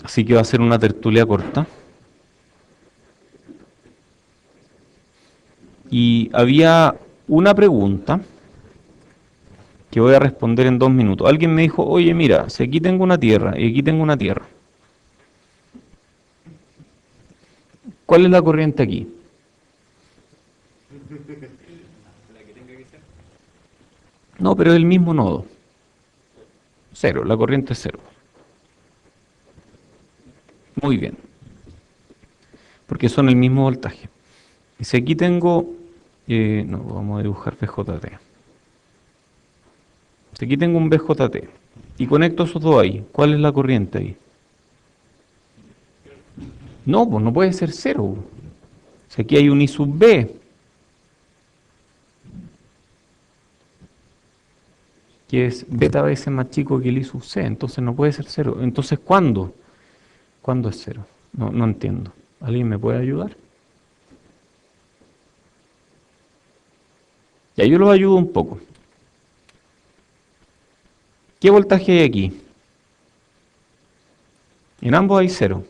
Así que va a ser una tertulia corta. Y había una pregunta que voy a responder en 2 minutos. Alguien me dijo, oye, mira, si aquí tengo una tierra y aquí tengo una tierra, ¿cuál es la corriente aquí? No, pero es el mismo nodo. Cero, la corriente es cero. Muy bien, porque son el mismo voltaje. Y si aquí tengo, no, vamos a dibujar BJT. Si aquí tengo un BJT y conecto esos dos ahí, ¿cuál es la corriente ahí? No, pues no puede ser cero. Si aquí hay un I sub B, que es beta veces más chico que el I sub C, entonces no puede ser cero. Entonces, ¿cuándo? ¿Cuándo es cero? No, no entiendo. ¿Alguien me puede ayudar? Ya, yo los ayudo un poco. ¿Qué voltaje hay aquí? En ambos hay cero.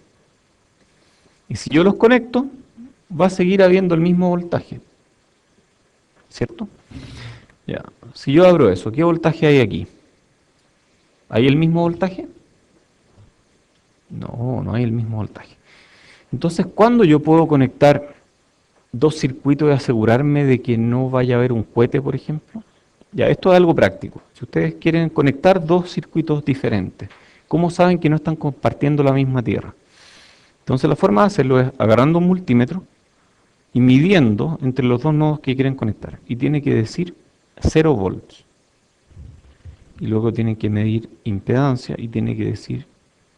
Y si yo los conecto, va a seguir habiendo el mismo voltaje. ¿Cierto? Ya. Si yo abro eso, ¿qué voltaje hay aquí? ¿Hay el mismo voltaje? No, no hay el mismo voltaje. Entonces, ¿cuándo yo puedo conectar dos circuitos y asegurarme de que no vaya a haber un cohete, por ejemplo? Ya, esto es algo práctico. Si ustedes quieren conectar dos circuitos diferentes, ¿cómo saben que no están compartiendo la misma tierra? Entonces, la forma de hacerlo es agarrando un multímetro y midiendo entre los dos nodos que quieren conectar. Y tiene que decir 0 volts. Y luego tienen que medir impedancia y tiene que decir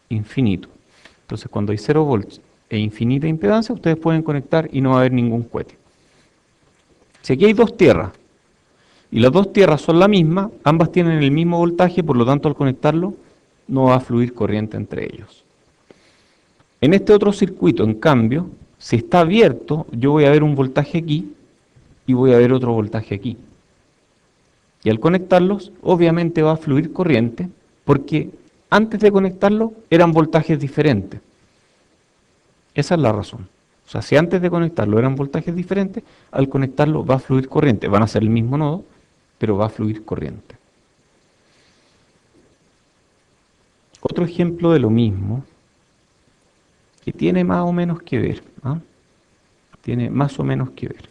infinito. Entonces, cuando hay 0 volts e infinita impedancia, ustedes pueden conectar y no va a haber ningún cohete. Si aquí hay dos tierras y las dos tierras son la misma, ambas tienen el mismo voltaje, por lo tanto al conectarlo no va a fluir corriente entre ellos. En este otro circuito, en cambio, si está abierto, yo voy a ver un voltaje aquí y voy a ver otro voltaje aquí. Y al conectarlos, obviamente va a fluir corriente, porque antes de conectarlo eran voltajes diferentes. Esa es la razón. O sea, si antes de conectarlo eran voltajes diferentes, al conectarlo va a fluir corriente. Van a ser el mismo nodo, pero va a fluir corriente. Otro ejemplo de lo mismo, que tiene más o menos que ver. ¿Ah? Tiene más o menos que ver.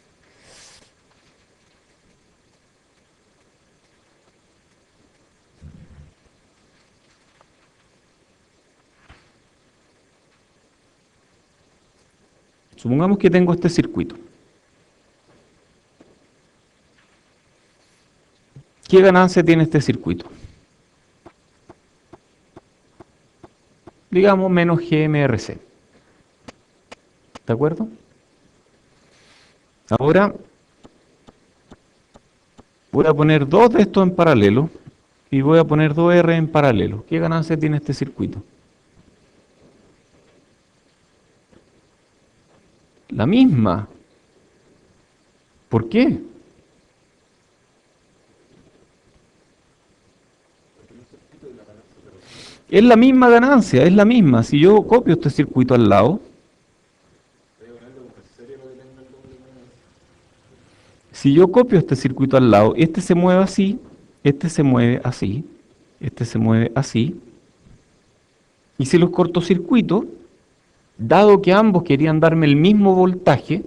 Supongamos que tengo este circuito. ¿Qué ganancia tiene este circuito? Digamos menos GMRC. ¿De acuerdo? Ahora voy a poner dos de estos en paralelo y voy a poner dos R en paralelo. ¿Qué ganancia tiene este circuito? La misma. ¿Por qué? Es la misma ganancia, es la misma. Si yo copio este circuito al lado, si yo copio este circuito al lado, este se mueve así, este se mueve así, este se mueve así, y si los cortocircuito, dado que ambos querían darme el mismo voltaje,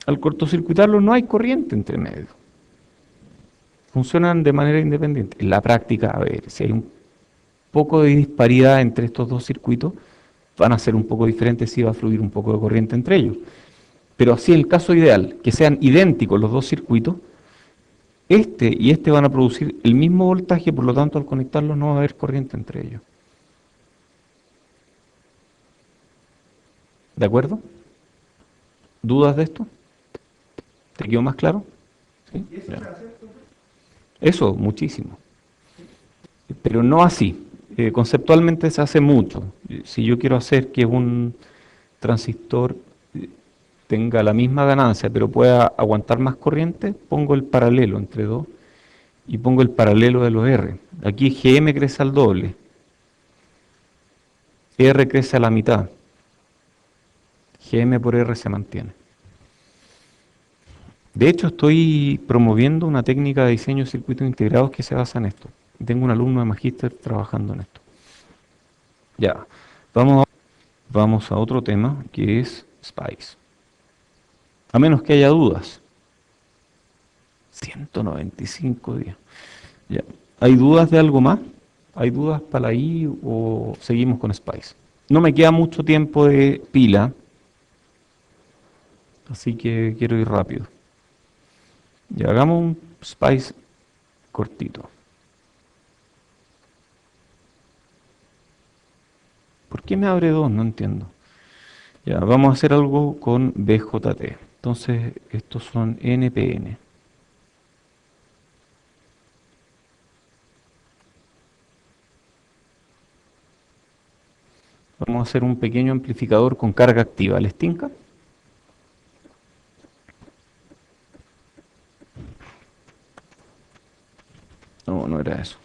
al cortocircuitarlos no hay corriente entre medio. Funcionan de manera independiente. En la práctica, a ver, si hay un poco de disparidad entre estos dos circuitos, van a ser un poco diferentes si va a fluir un poco de corriente entre ellos. Pero así el caso ideal, que sean idénticos los dos circuitos, este y este van a producir el mismo voltaje, por lo tanto al conectarlos no va a haber corriente entre ellos. ¿De acuerdo? ¿Dudas de esto? ¿Te quedó más claro? ¿Sí? Ya. Eso, muchísimo. Pero no así. Conceptualmente se hace mucho. Si yo quiero hacer que un transistor tenga la misma ganancia, pero pueda aguantar más corriente, pongo el paralelo entre dos y pongo el paralelo de los R. Aquí GM crece al doble. R crece a la mitad, GM por R se mantiene. De hecho, estoy promoviendo una técnica de diseño de circuitos integrados que se basa en esto. Tengo un alumno de magíster trabajando en esto. Ya, vamos vamos a otro tema que es Spice. A menos que haya dudas. 195 días. Ya. ¿Hay dudas de algo más? ¿Hay dudas para ahí o seguimos con Spice? No me queda mucho tiempo de pila, así que quiero ir rápido. Ya hagamos un Spice cortito. ¿Por qué me abre dos? No entiendo. Ya, vamos a hacer algo con BJT. Entonces, estos son NPN. Vamos a hacer un pequeño amplificador con carga activa. ¿Les tinca? No, no era eso.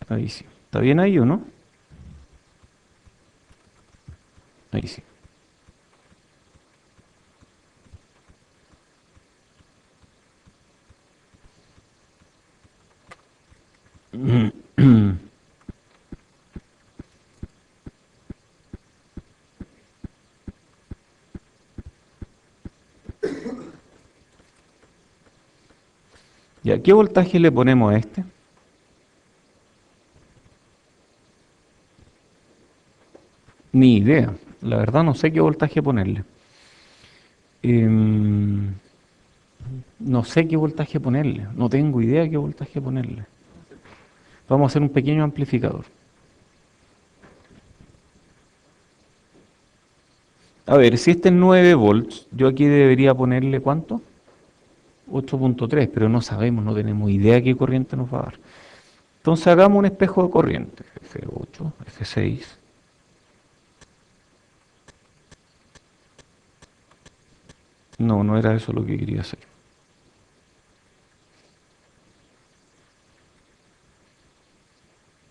Ahí sí. ¿Está bien ahí o no? Ahí sí. ¿Ya qué voltaje le ponemos a este? Ni idea. La verdad no sé qué voltaje ponerle. Em, no sé qué voltaje ponerle. No tengo idea qué voltaje ponerle. Vamos a hacer un pequeño amplificador. A ver, si este es 9 volts, yo aquí debería ponerle ¿cuánto? 8,3, pero no sabemos, no tenemos idea qué corriente nos va a dar. Entonces hagamos un espejo de corriente. F8, F6. No, no era eso lo que quería hacer.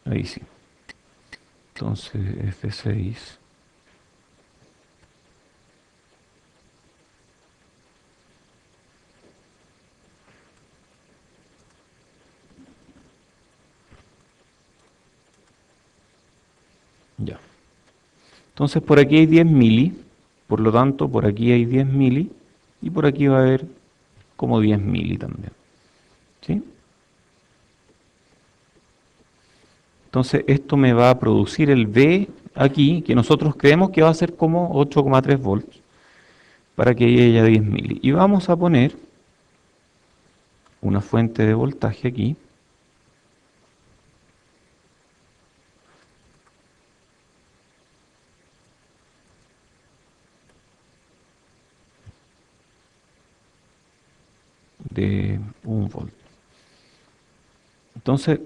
Ahí sí. Entonces F6. Ya. Entonces por aquí hay 10 mili, por lo tanto por aquí hay 10 mili y por aquí va a haber como 10 mili también. ¿Sí? Entonces esto me va a producir el V aquí, que nosotros creemos que va a ser como 8,3 volts, para que haya 10 mili. Y vamos a poner una fuente de voltaje aquí, de 1 volt. Entonces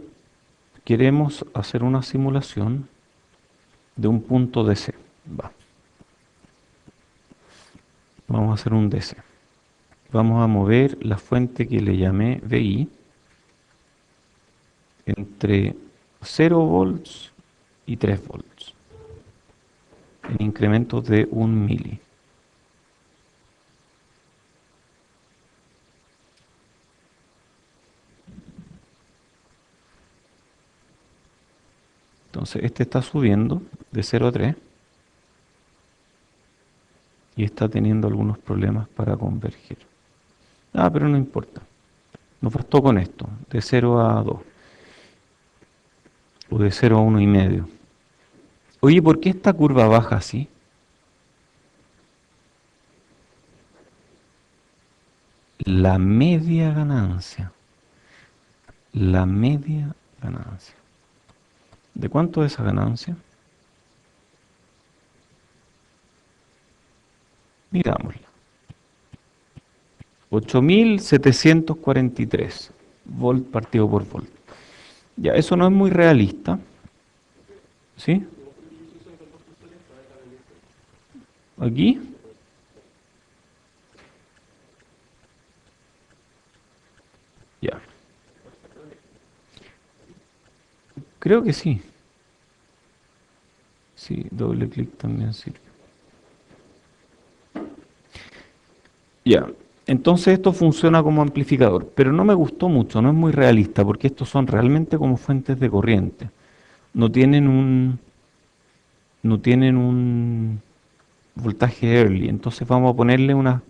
queremos hacer una simulación de un punto DC. Va, vamos a hacer un DC. Vamos a mover la fuente que le llamé VI entre 0 volts y 3 volts, en incrementos de 1 mili. Entonces este está subiendo de 0 a 3 y está teniendo algunos problemas para converger. Ah, pero no importa. Nos bastó con esto, de 0 a 2 o de 0 a 1,5. Oye, ¿por qué esta curva baja así? La media ganancia. La media ganancia. ¿De cuánto es esa ganancia? Mirámosla. 8.743 volt partido por volt. Ya, eso no es muy realista, ¿sí? Aquí, ya. Creo que sí. Sí, doble clic también sirve. Ya. Entonces esto funciona como amplificador, pero no me gustó mucho, no es muy realista, porque estos son realmente como fuentes de corriente. No tienen no tienen un voltaje early, entonces vamos a ponerle unas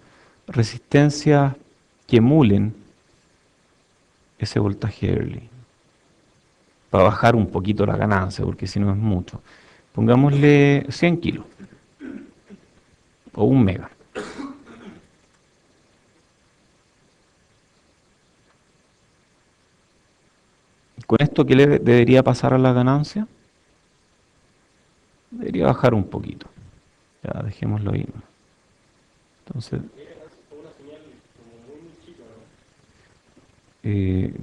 resistencias que emulen ese voltaje early, para bajar un poquito la ganancia, porque si no es mucho. Pongámosle 100 kilos o 1 mega. Con esto, ¿qué le debería pasar a la ganancia? Debería bajar un poquito. Ya, dejémoslo ahí, ¿no? Entonces,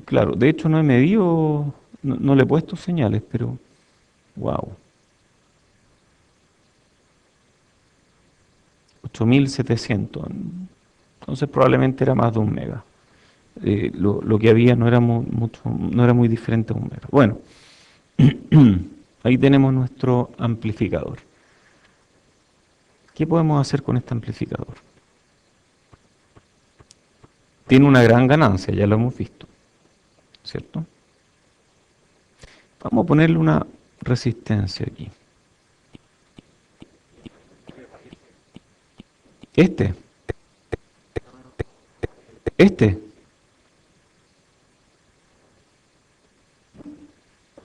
claro, de hecho no he medido, no le he puesto señales, pero wow, 8700. Entonces probablemente era más de 1 mega. Lo que había no era mucho, no era muy diferente a 1 mega. Bueno, ahí tenemos nuestro amplificador. ¿Qué podemos hacer con este amplificador? Tiene una gran ganancia, ya lo hemos visto, ¿cierto? Vamos a ponerle una resistencia aquí. Este, este,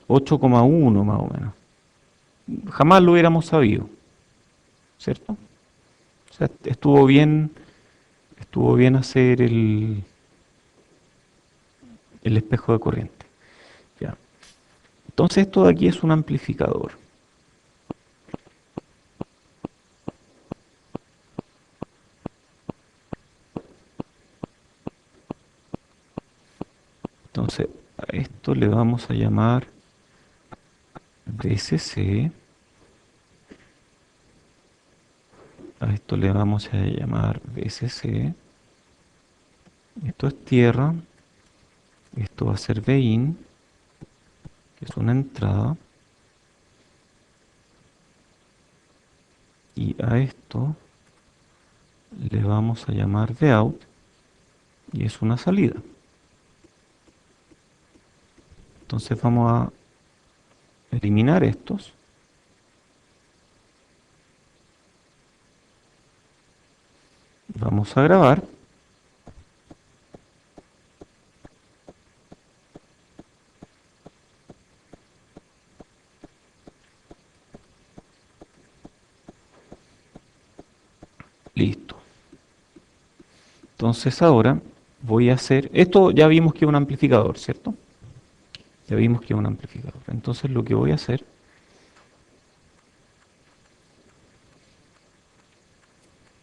8,1 más o menos. Jamás lo hubiéramos sabido, ¿cierto? O sea, estuvo bien hacer el espejo de corriente. Ya. Entonces esto de aquí es un amplificador. Entonces a esto le vamos a llamar VCC, a esto le vamos a llamar VCC, esto es tierra, esto va a ser VIN, que es una entrada, y a esto le vamos a llamar Vout, y es una salida. Entonces vamos a eliminar estos. Vamos a grabar. Listo. Entonces ahora voy a hacer, esto ya vimos que es un amplificador, ¿cierto? Ya vimos que es un amplificador. Entonces lo que voy a hacer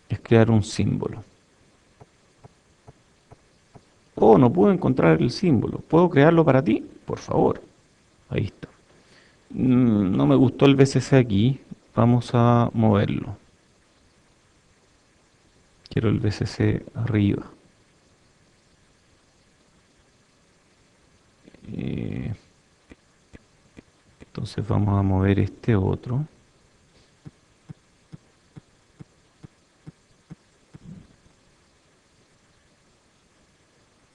es crear un símbolo. Oh, no puedo encontrar el símbolo. ¿Puedo crearlo para ti? Por favor. Ahí está. No me gustó el VCC aquí. Vamos a moverlo. Quiero el VCC arriba. Eh, entonces vamos a mover este otro.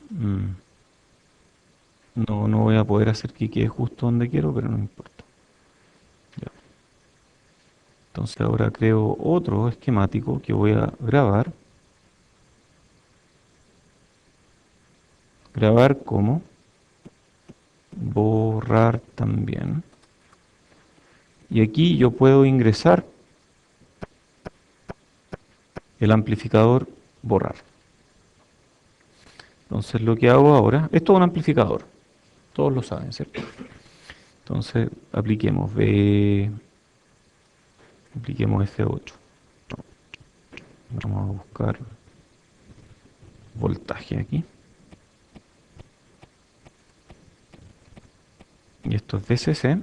Mm, No, no voy a poder hacer que quede justo donde quiero, pero no importa. Ya. Entonces ahora creo otro esquemático que voy a grabar. Grabar como borrar también. Y aquí yo puedo ingresar el amplificador borrar. Entonces lo que hago ahora, esto es un amplificador, todos lo saben, ¿cierto? Entonces apliquemos F8. Vamos a buscar voltaje aquí. Y esto es VCC.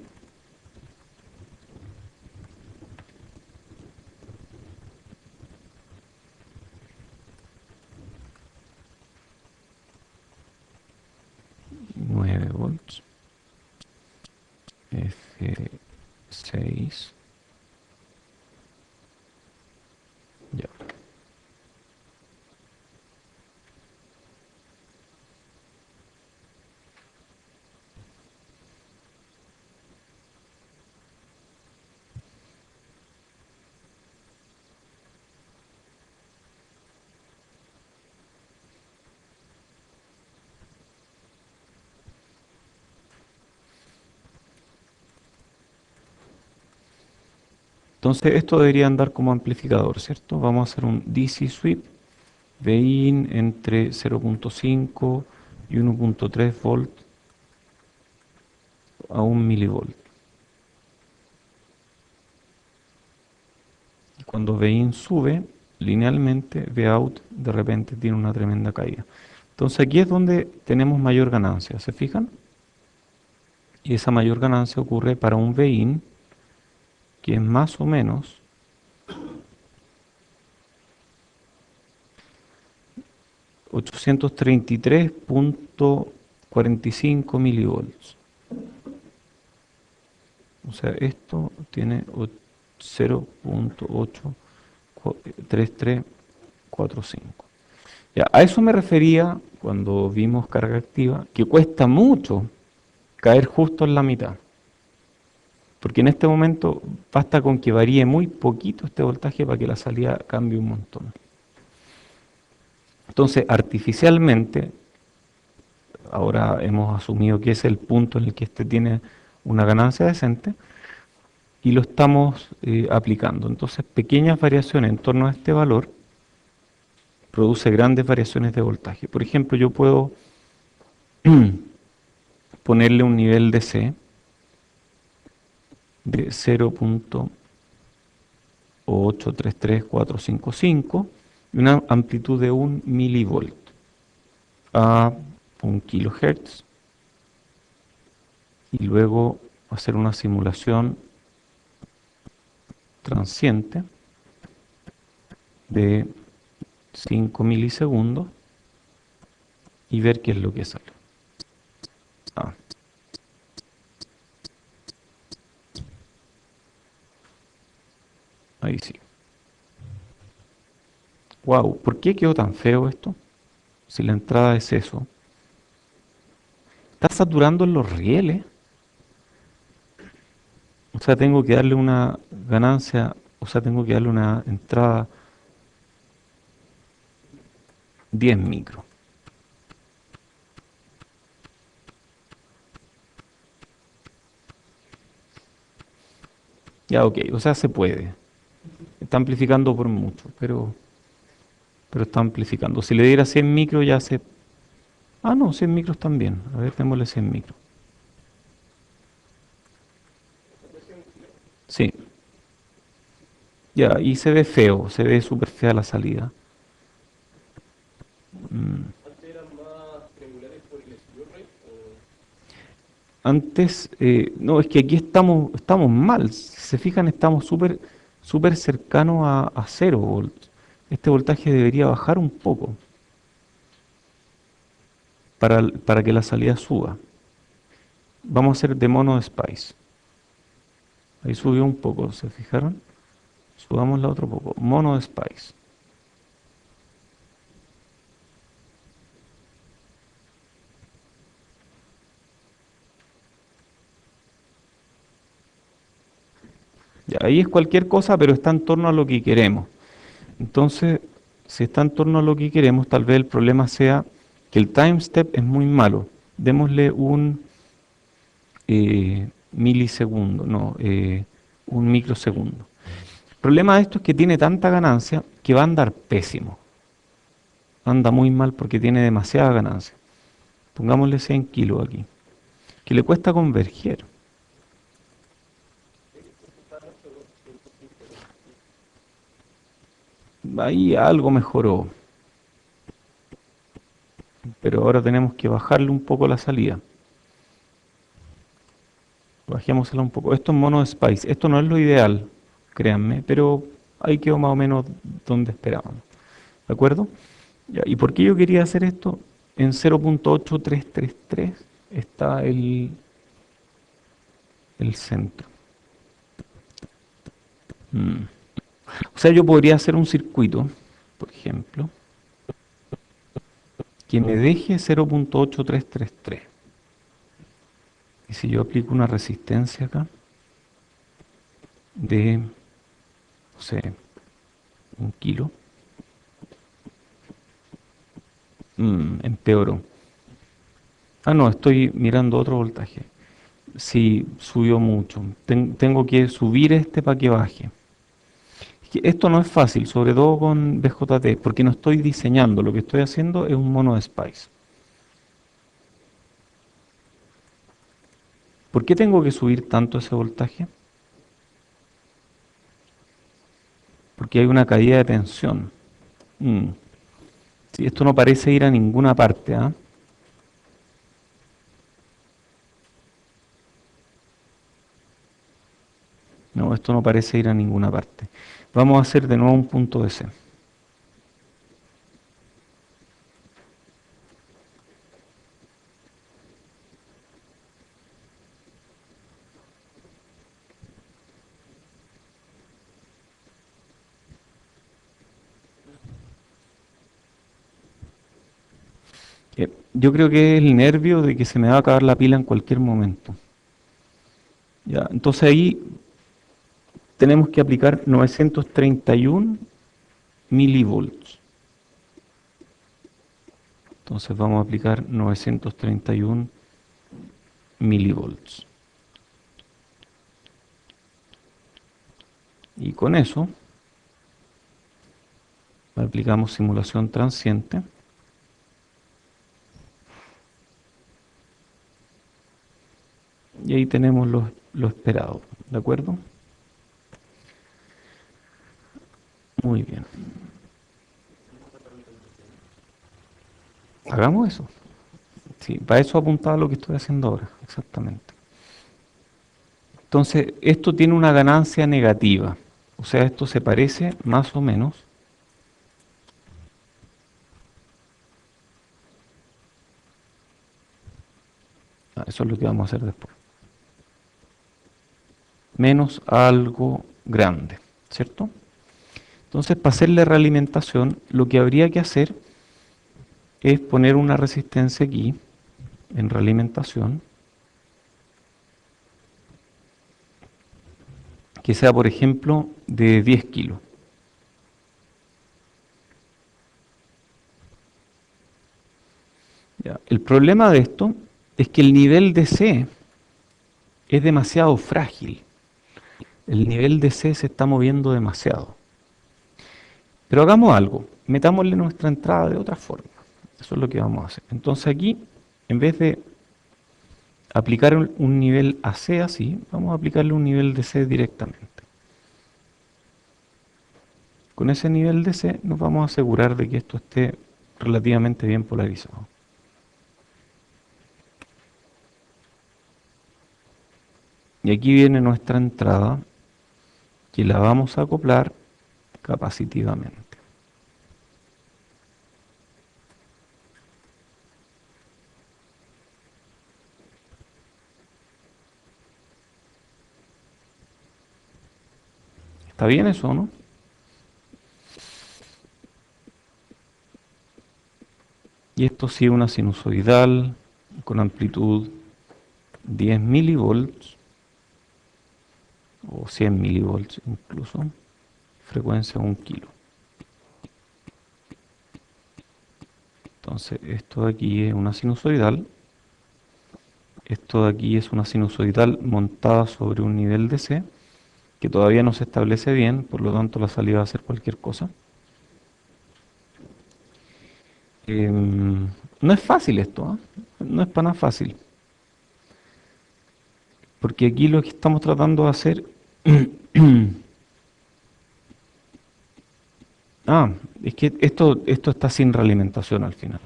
Nueve volts. F6. Ya. Entonces esto debería andar como amplificador, ¿cierto? Vamos a hacer un DC sweep, Vin entre 0.5 y 1.3 volt a 1 milivolt. Y cuando Vin sube linealmente, Vout de repente tiene una tremenda caída. Entonces aquí es donde tenemos mayor ganancia, ¿se fijan? Y esa mayor ganancia ocurre para un Vin que es más o menos 833.45 milivolts. O sea, esto tiene 0.83345. Ya, a eso me refería cuando vimos carga activa, que cuesta mucho caer justo en la mitad. Porque en este momento basta con que varíe muy poquito este voltaje para que la salida cambie un montón. Entonces, artificialmente, ahora hemos asumido que es el punto en el que este tiene una ganancia decente y lo estamos aplicando. Entonces, pequeñas variaciones en torno a este valor produce grandes variaciones de voltaje. Por ejemplo, yo puedo ponerle un nivel de C de 0.833455 y una amplitud de 1 milivolt a 1 kilohertz y luego hacer una simulación transiente de 5 milisegundos y ver qué es lo que sale. Ah, ahí sí. Wow, ¿por qué quedó tan feo esto? Si la entrada es eso. Está saturando en los rieles. O sea, tengo que darle una ganancia, o sea, tengo que darle una entrada 10 micro. Ya, ok, o sea, se puede. Está amplificando por mucho, pero está amplificando. Si le diera 100 micros ya se... Ah, no, 100 micros también. A ver, démosle 100 micros. Sí, ya, y se ve feo, se ve súper fea la salida. Mm. Antes, no, es que aquí estamos mal. Si se fijan, estamos súper cercanos a 0 volts. Este voltaje debería bajar un poco para que la salida suba. Vamos a hacer de mono de Spice. Ahí subió un poco, ¿se fijaron? Subamos la otro poco. Mono de Spice. Ya, ahí es cualquier cosa, pero está en torno a lo que queremos. Entonces, si está en torno a lo que queremos, tal vez el problema sea que el time step es muy malo. Démosle un milisegundo, no, un microsegundo. El problema de esto es que tiene tanta ganancia que va a andar pésimo. Anda muy mal porque tiene demasiada ganancia. Pongámosle 100 kilos aquí, que le cuesta converger. Ahí algo mejoró, pero ahora tenemos que bajarle un poco la salida. Bajémosela un poco. Esto es mono Spice. Esto no es lo ideal, créanme, pero ahí quedó más o menos donde esperábamos. ¿De acuerdo? Ya, ¿y por qué yo quería hacer esto? En 0.8333 está el centro. Mm. O sea, yo podría hacer un circuito, por ejemplo, que me deje 0.8333. Y si yo aplico una resistencia acá de, no sé, 1 kilo, empeoró. Ah, no, estoy mirando otro voltaje. Sí, subió mucho. Tengo que subir este para que baje. Es que esto no es fácil, sobre todo con BJT, porque no estoy diseñando. Lo que estoy haciendo es un mono de Spice. ¿Por qué tengo que subir tanto ese voltaje? Porque hay una caída de tensión. Mm. Sí, esto no parece ir a ninguna parte, ¿ah? No, esto no parece ir a ninguna parte. Vamos a hacer de nuevo un punto de C. Yo creo que es el nervio de que se me va a acabar la pila en cualquier momento. Ya, entonces ahí tenemos que aplicar 931 milivolts. Entonces vamos a aplicar 931 milivolts. Y con eso aplicamos simulación transiente. Y ahí tenemos lo esperado. ¿De acuerdo? Muy bien. Hagamos eso. Sí, para eso apuntaba lo que estoy haciendo ahora. Exactamente. Entonces, esto tiene una ganancia negativa. O sea, esto se parece más o menos. Eso es lo que vamos a hacer después. Menos algo grande, ¿cierto? Entonces, para hacerle realimentación, lo que habría que hacer es poner una resistencia aquí, en realimentación, que sea, por ejemplo, de 10 kilos. ¿Ya? El problema de esto es que el nivel de C es demasiado frágil. El nivel de C se está moviendo demasiado. Pero hagamos algo, metámosle nuestra entrada de otra forma. Eso es lo que vamos a hacer. Entonces aquí, en vez de aplicar un nivel AC así, vamos a aplicarle un nivel de C directamente. Con ese nivel de C nos vamos a asegurar de que esto esté relativamente bien polarizado. Y aquí viene nuestra entrada, que la vamos a acoplar capacitivamente. ¿Está bien eso, no? Y esto sí es una sinusoidal con amplitud 10 milivolts o 100 milivolts incluso, frecuencia 1 kilo. Entonces esto de aquí es una sinusoidal, esto de aquí es una sinusoidal montada sobre un nivel de C que todavía no se establece bien, por lo tanto la salida va a ser cualquier cosa. No es fácil esto, ¿eh? No es para nada fácil, porque aquí lo que estamos tratando de hacer... es que esto está sin realimentación al final,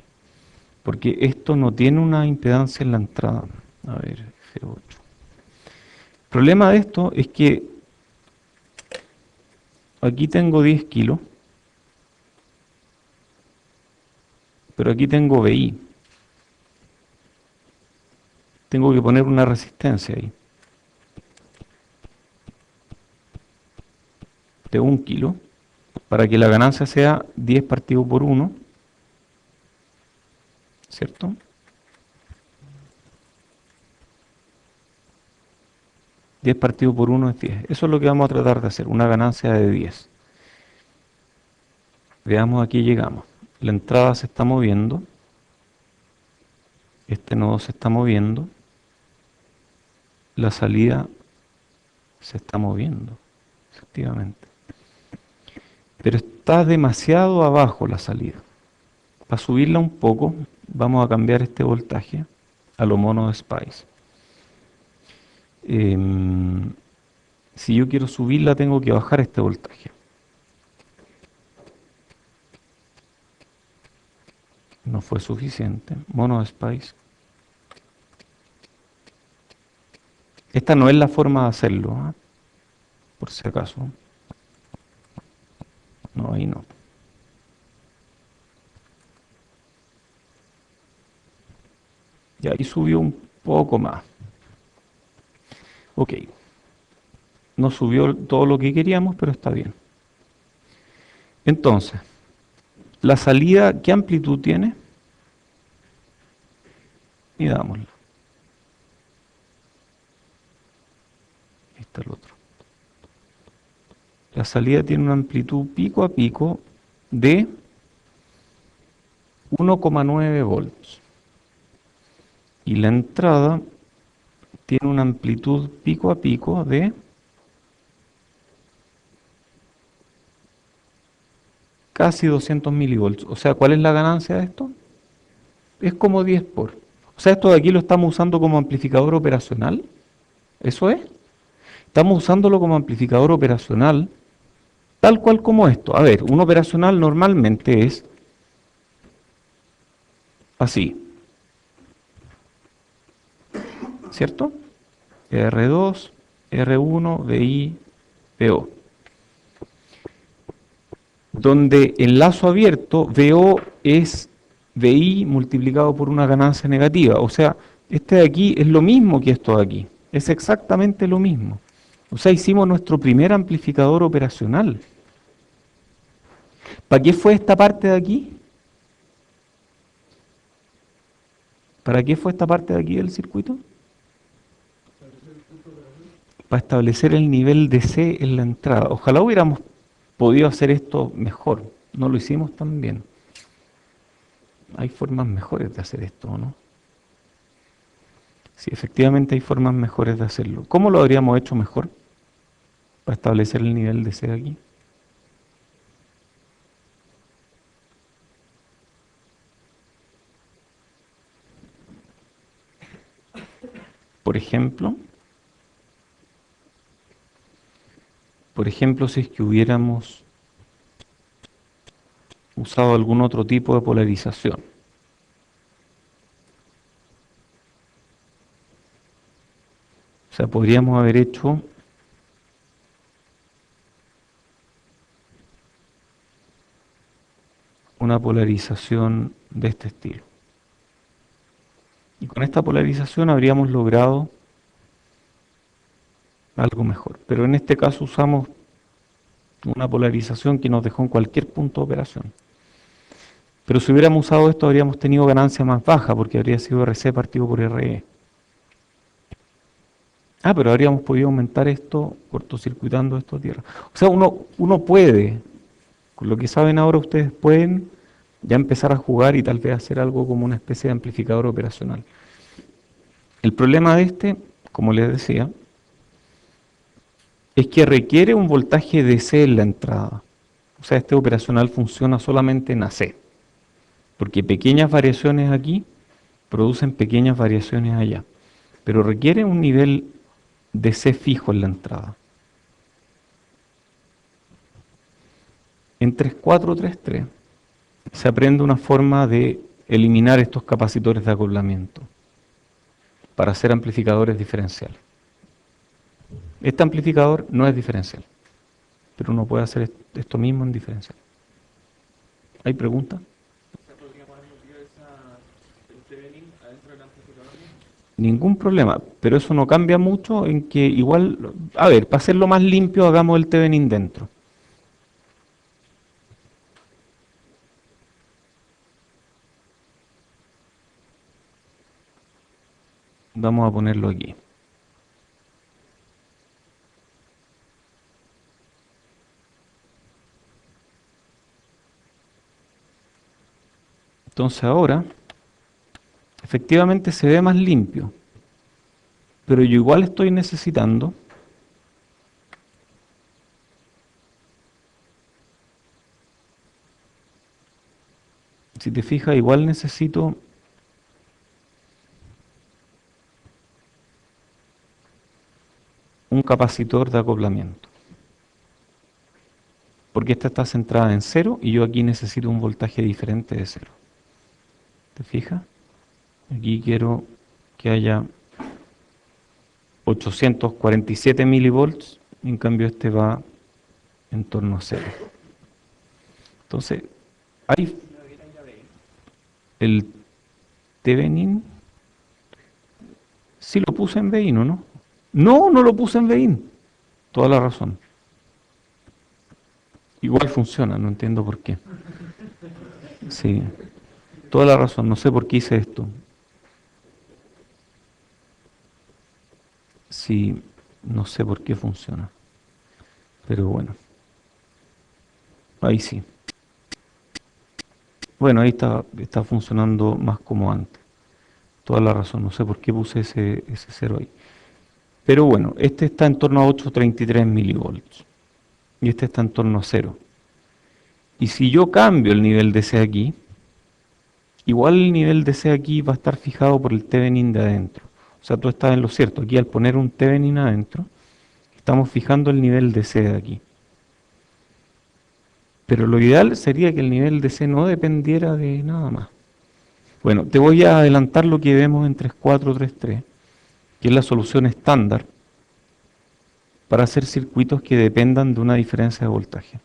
porque esto no tiene una impedancia en la entrada. A ver, F8. El problema de esto es que aquí tengo 10 kilos, pero aquí tengo VI. Tengo que poner una resistencia ahí. de 1 kilo, para que la ganancia sea 10 partido por 1, ¿cierto? Diez partido por 1 es 10. Eso es lo que vamos a tratar de hacer, una ganancia de 10. Veamos, aquí llegamos. La entrada se está moviendo. Este nodo se está moviendo. La salida se está moviendo, efectivamente. Pero está demasiado abajo la salida. Para subirla un poco, vamos a cambiar este voltaje a lo mono de Spice. Si yo quiero subirla, tengo que bajar este voltaje. No fue suficiente. Mono de Spice. Esta no es la forma de hacerlo, ¿eh? Por si acaso. No, ahí no. Y ahí subió un poco más. Ok. No subió todo lo que queríamos, pero está bien. Entonces, la salida, ¿qué amplitud tiene? Midámosla. Ahí está el otro. La salida tiene una amplitud pico a pico de 1,9 volts. Y la entrada tiene una amplitud pico a pico de casi 200 milivolts. O sea, ¿cuál es la ganancia de esto? Es como 10 por. O sea, esto de aquí lo estamos usando como amplificador operacional. ¿Eso es? Estamos usándolo como amplificador operacional, tal cual como esto. A ver, un operacional normalmente es así, ¿cierto? R2, R1, VI, VO. Donde el lazo abierto, VO es VI multiplicado por una ganancia negativa. O sea, este de aquí es lo mismo que esto de aquí. Es exactamente lo mismo. O sea, hicimos nuestro primer amplificador operacional. ¿Para qué fue esta parte de aquí? ¿Para qué fue esta parte de aquí del circuito? Para establecer el nivel de C en la entrada. Ojalá hubiéramos podido hacer esto mejor. No lo hicimos tan bien. Hay formas mejores de hacer esto, ¿no? Sí, efectivamente hay formas mejores de hacerlo. ¿Cómo lo habríamos hecho mejor para establecer el nivel de C aquí? Por ejemplo, si es que hubiéramos usado algún otro tipo de polarización. O sea, podríamos haber hecho una polarización de este estilo. Y con esta polarización habríamos logrado algo mejor. Pero en este caso usamos una polarización que nos dejó en cualquier punto de operación. Pero si hubiéramos usado esto habríamos tenido ganancia más baja porque habría sido RC partido por RE. Ah, pero habríamos podido aumentar esto cortocircuitando esto a tierra. O sea, uno puede, con lo que saben ahora ustedes pueden ya empezar a jugar y tal vez hacer algo como una especie de amplificador operacional. El problema de este, como les decía, es que requiere un voltaje DC en la entrada. O sea, este operacional funciona solamente en AC, porque pequeñas variaciones aquí producen pequeñas variaciones allá, pero requiere un nivel DC fijo en la entrada. En 3433 se aprende una forma de eliminar estos capacitores de acoplamiento para hacer amplificadores diferenciales. Este amplificador no es diferencial, pero uno puede hacer esto mismo en diferencial. ¿Hay preguntas? Ningún problema, pero eso no cambia mucho en que igual, a ver, para hacerlo más limpio hagamos el Thevenin dentro. Vamos a ponerlo aquí. Entonces ahora, efectivamente se ve más limpio, pero yo igual estoy necesitando, si te fijas, igual necesito un capacitor de acoplamiento, porque esta está centrada en cero y yo aquí necesito un voltaje diferente de cero. ¿Te fijas? Aquí quiero que haya 847 milivolts, y en cambio este va en torno a cero. Entonces, hay el Thevenin, sí lo puse en Vein, ¿o no? No, no lo puse en Vein. Toda la razón. Igual funciona, no entiendo por qué. Sí, toda la razón, no sé por qué hice esto. Sí, no sé por qué funciona. Pero bueno, ahí sí. Bueno, ahí está funcionando más como antes. Toda la razón, no sé por qué puse ese cero ahí. Pero bueno, este está en torno a 833 milivolts y este está en torno a cero. Y si yo cambio el nivel de C aquí, igual el nivel de C aquí va a estar fijado por el Thevenin de adentro. O sea, tú estás en lo cierto. Aquí al poner un Thevenin adentro, estamos fijando el nivel de C de aquí. Pero lo ideal sería que el nivel de C no dependiera de nada más. Bueno, te voy a adelantar lo que vemos en 3433, que es la solución estándar para hacer circuitos que dependan de una diferencia de voltaje.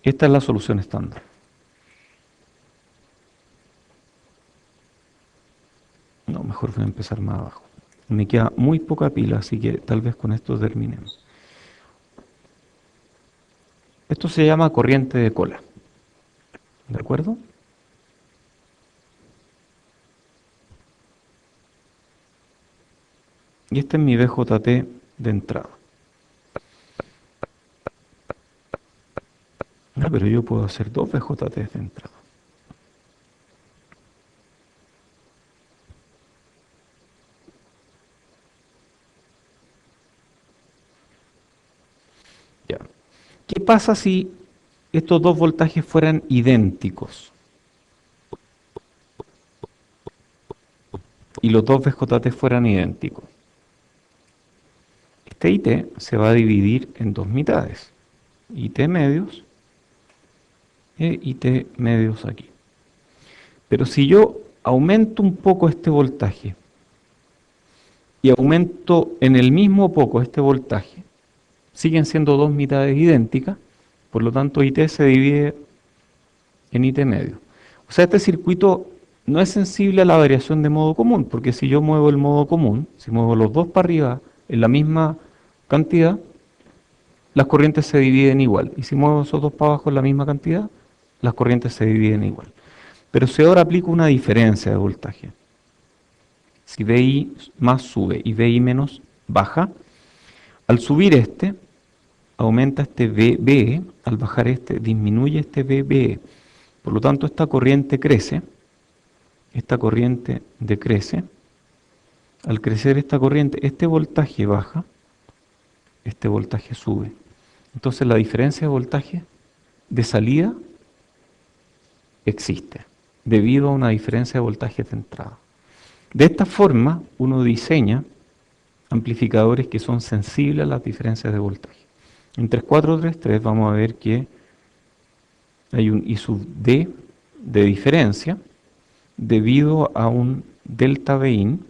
Esta es la solución estándar. No, mejor voy a empezar más abajo. Me queda muy poca pila, así que tal vez con esto terminemos. Esto se llama corriente de cola. ¿De acuerdo? Y este es mi VJT de entrada. Ah, pero yo puedo hacer dos VJT de entrada. Ya. ¿Qué pasa si estos dos voltajes fueran idénticos y los dos VJT fueran idénticos? Este IT se va a dividir en dos mitades, IT medios e IT medios aquí. Pero si yo aumento un poco este voltaje y aumento en el mismo poco este voltaje, siguen siendo dos mitades idénticas, por lo tanto IT se divide en IT medio. O sea, este circuito no es sensible a la variación de modo común, porque si yo muevo el modo común, si muevo los dos para arriba en la misma cantidad, las corrientes se dividen igual. Y si muevo esos dos para abajo en la misma cantidad, las corrientes se dividen igual. Pero si ahora aplico una diferencia de voltaje, si VI más sube y VI menos baja, al subir este, aumenta este VB, al bajar este, disminuye este VB. Por lo tanto, esta corriente crece, esta corriente decrece. Al crecer esta corriente, este voltaje baja, este voltaje sube. Entonces la diferencia de voltaje de salida existe, debido a una diferencia de voltaje de entrada. De esta forma, uno diseña amplificadores que son sensibles a las diferencias de voltaje. En 3433 vamos a ver que hay un I sub D de diferencia debido a un delta Vin,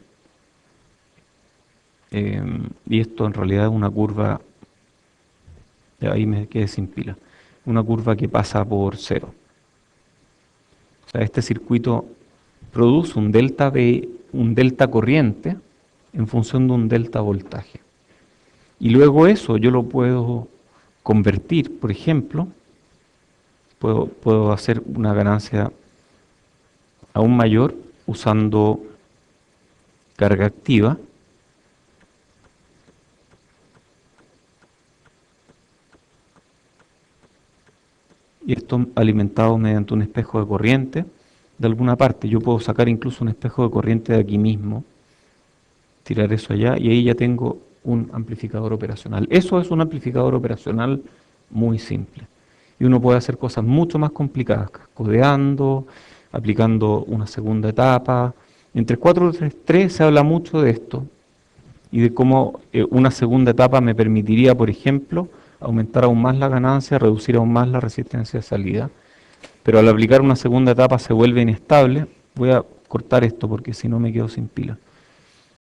y esto en realidad es una curva, ahí me quedé sin pila, una curva que pasa por cero. O sea, este circuito produce un delta V, un delta corriente en función de un delta voltaje. Y luego eso yo lo puedo convertir, por ejemplo, puedo hacer una ganancia aún mayor usando carga activa. Y esto alimentado mediante un espejo de corriente de alguna parte. Yo puedo sacar incluso un espejo de corriente de aquí mismo, tirar eso allá y ahí ya tengo un amplificador operacional. Eso es un amplificador operacional muy simple. Y uno puede hacer cosas mucho más complicadas, codeando, aplicando una segunda etapa. Entre 433 se habla mucho de esto y de cómo una segunda etapa me permitiría, por ejemplo, aumentar aún más la ganancia, reducir aún más la resistencia de salida. Pero al aplicar una segunda etapa se vuelve inestable. Voy a cortar esto porque si no me quedo sin pila.